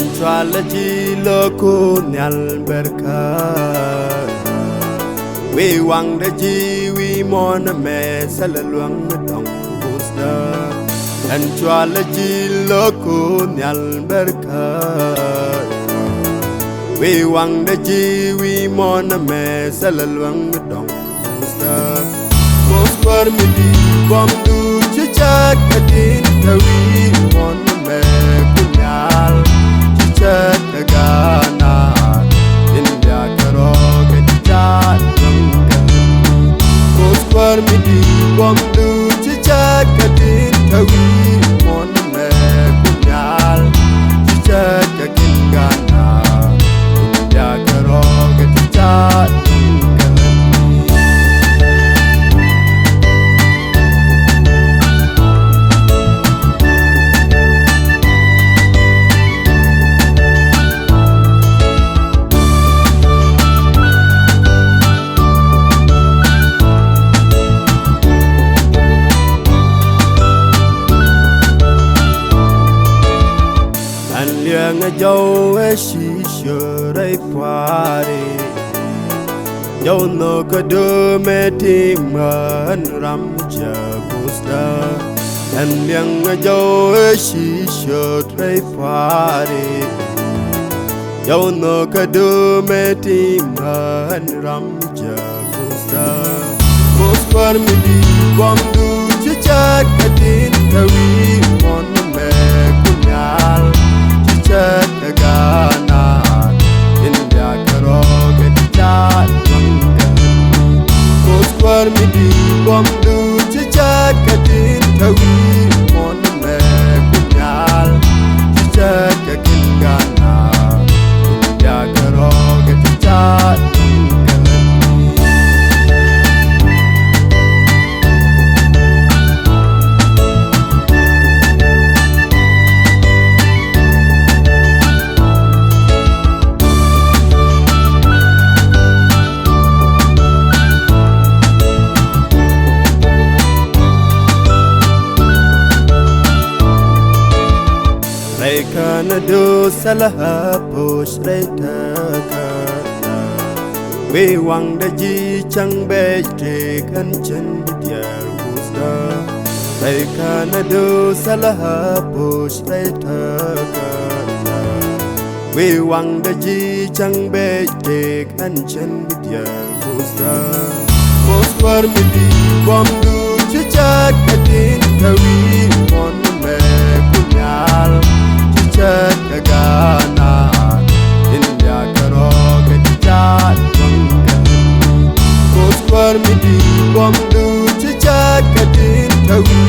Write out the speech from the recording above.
Anthology loco nyal berka we wang de ji we mon me salaluang dong busta Anthology loco nyal berka we wang de ji we mon me salaluang dong busta Most for me di bom du chicha kadin tawi mon me kunyal Chakagana India karo kecha dongkan Koswar midi bomdu chakadin tawi mon me kunyal Chakagana India karo kecha dongkan Liang a jo e shi shurai pare Yo no ka do me tim an ram ja busta An liang a jo e shi shurai pare Yo no ka do me tim an ram ja busta Koswar mi di bom du chicha kadin tawi mon me kunyal Chakagana India karo kecha dongkan Koswar midi bomdu chakadin tawi mon me kunyal Chakagana India karo kecha dongkan Kana do salaha push later we wang da ji chang be te kan chen diar busta kana do salaha push later we wang da ji chang be te kan chen diar busta Koswar midi bom du chicha kadin tawi mon me kunyal Chakagana India karo kecha dongkan Koswar midi bomdu chicha kadin tawi